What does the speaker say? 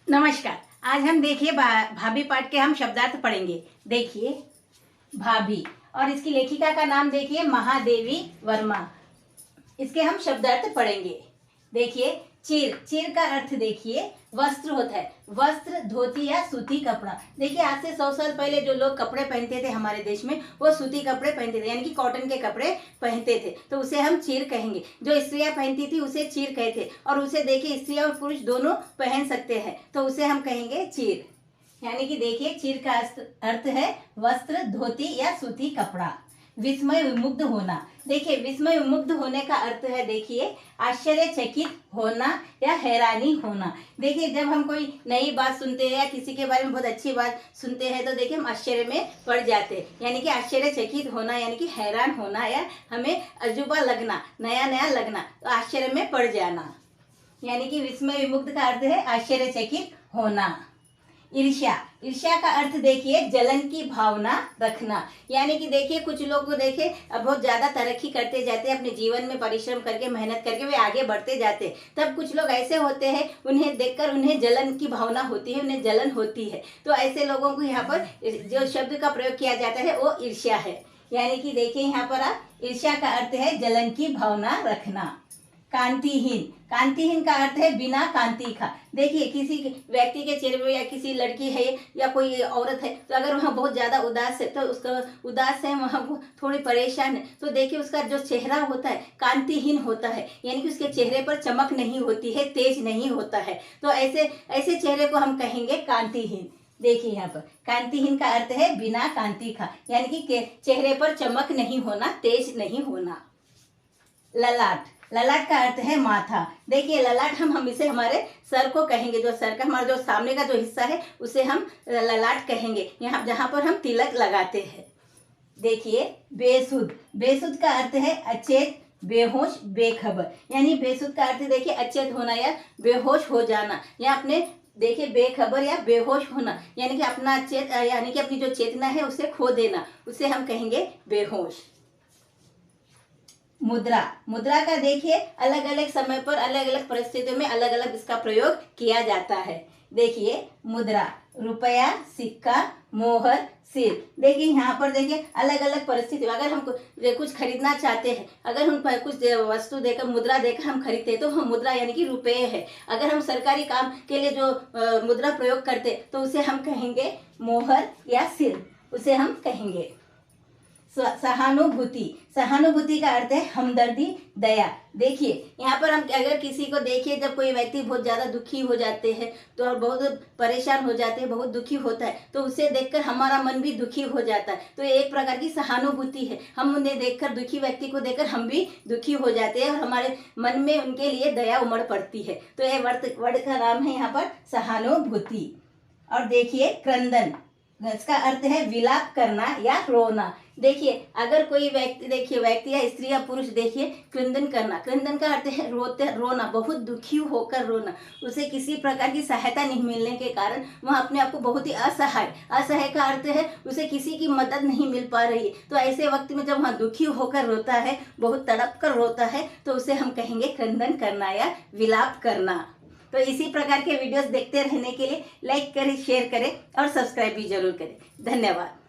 नमस्कार। आज हम देखिए भाभी पाठ के हम शब्दार्थ पढ़ेंगे। देखिए भाभी, और इसकी लेखिका का नाम देखिए महादेवी वर्मा। इसके हम शब्दार्थ पढ़ेंगे। देखिए चीर, चीर का अर्थ देखिए वस्त्र होता है। वस्त्र धोती या सूती कपड़ा। देखिए आज से 100 साल पहले जो लोग कपड़े पहनते थे हमारे देश में, वो सूती कपड़े पहनते थे, यानी कि कॉटन के कपड़े पहनते थे, तो उसे हम चीर कहेंगे। जो स्त्रियां पहनती थी उसे चीर कहते, और उसे देखिए स्त्रियां और पुरुष दोनों पहन सकते हैं, तो उसे हम कहेंगे चीर। यानी कि देखिए चीर का अर्थ है वस्त्र, धोती या सूती कपड़ा। विस्मय विमुग्ध होना। देखिए विस्मय विमुग्ध होने का अर्थ है देखिए आश्चर्यचकित होना या हैरानी होना। देखिए जब हम कोई नई बात सुनते हैं या किसी के बारे में बहुत अच्छी बात सुनते हैं तो देखिए हम आश्चर्य में पड़ जाते हैं, यानी कि आश्चर्यचकित होना, यानी कि हैरान होना या हमें अजूबा लगना, नया नया लगना, तो आश्चर्य में पड़ जाना। यानी कि विस्मय विमुग्ध का अर्थ है आश्चर्यचकित होना। ईर्ष्या, ईर्ष्या का अर्थ देखिए जलन की भावना रखना। यानी कि देखिए कुछ लोग को देखिए अब बहुत ज्यादा तरक्की करते जाते हैं, अपने जीवन में परिश्रम करके मेहनत करके वे आगे बढ़ते जाते हैं, तब कुछ लोग ऐसे होते हैं उन्हें देखकर उन्हें जलन की भावना होती है, उन्हें जलन होती है, तो ऐसे लोगों को यहाँ पर जो शब्द का प्रयोग किया जाता है वो ईर्ष्या है। यानी कि देखिए यहाँ पर ईर्ष्या का अर्थ है जलन की भावना रखना। कांतिहीन, कांतिहीन का अर्थ है बिना कांति का। देखिए किसी व्यक्ति के चेहरे पर या किसी लड़की है या कोई औरत है, तो अगर वहाँ बहुत ज्यादा उदास है, तो उसका उदास है, वहाँ वो थोड़ी परेशान है, तो देखिए उसका जो चेहरा होता है कांतिहीन होता है, यानी कि उसके चेहरे पर चमक नहीं होती है, तेज नहीं होता है, तो ऐसे ऐसे चेहरे को हम कहेंगे कांतिहीन। देखिए यहाँ पर कांतिहीन का अर्थ है बिना कांति का, यानी कि चेहरे पर चमक नहीं होना, तेज नहीं होना। ललाट, ललाट का अर्थ है माथा। देखिए ललाट हम इसे हमारे सर को कहेंगे, जो सर का हमारा जो सामने का जो हिस्सा है उसे हम ललाट कहेंगे, यहाँ जहाँ पर हम तिलक लगाते हैं। देखिए बेसुध, बेसुध का अर्थ है अचेत, बेहोश, बेखबर। यानी बेसुध का अर्थ देखिए अचेत होना या बेहोश हो जाना, या अपने देखिए बेखबर या बेहोश होना, यानी कि अपना यानी कि अपनी जो चेतना है उसे खो देना, उसे हम कहेंगे बेहोश। मुद्रा, मुद्रा का देखिए अलग अलग समय पर अलग अलग परिस्थितियों में अलग अलग इसका प्रयोग किया जाता है। देखिए मुद्रा, रुपया, सिक्का, मोहर, सिर। देखिए यहाँ पर देखिए अलग अलग परिस्थिति, अगर हम कुछ खरीदना चाहते हैं, अगर हम कुछ वस्तु देकर मुद्रा देकर हम खरीदते हैं तो हम मुद्रा यानी कि रुपये है। अगर हम सरकारी काम के लिए जो मुद्रा प्रयोग करते तो उसे हम कहेंगे मोहर या सिर, उसे हम कहेंगे। सहानुभूति, सहानुभूति का अर्थ है हमदर्दी, दया। देखिए यहाँ पर हम अगर किसी को देखिए, जब कोई व्यक्ति बहुत ज़्यादा दुखी हो जाते हैं तो बहुत परेशान हो जाते हैं, बहुत दुखी होता है, तो उसे देखकर हमारा मन भी दुखी हो जाता है, तो ये एक प्रकार की सहानुभूति है। हम उन्हें देखकर, दुखी व्यक्ति को देखकर हम भी दुखी हो जाते हैं और हमारे मन में उनके लिए दया उमड़ पड़ती है, तो ये वर्ड का नाम है यहाँ पर सहानुभूति। और देखिए क्रंदन, इसका अर्थ है विलाप करना या रोना। देखिए अगर कोई व्यक्ति, देखिए व्यक्ति या स्त्री या पुरुष देखिए क्रंदन करना, क्रंदन का अर्थ है रोना, बहुत दुखी होकर रोना, उसे किसी प्रकार की सहायता नहीं मिलने के कारण वह अपने आप को बहुत ही असहाय, असहाय का अर्थ है उसे किसी की मदद नहीं मिल पा रही है, तो ऐसे वक्त में जब वह दुखी होकर रोता है, बहुत तड़प कर रोता है, तो उसे हम कहेंगे क्रंदन करना या विलाप करना। तो इसी प्रकार के वीडियोस देखते रहने के लिए लाइक करें, शेयर करें और सब्सक्राइब भी जरूर करें। धन्यवाद।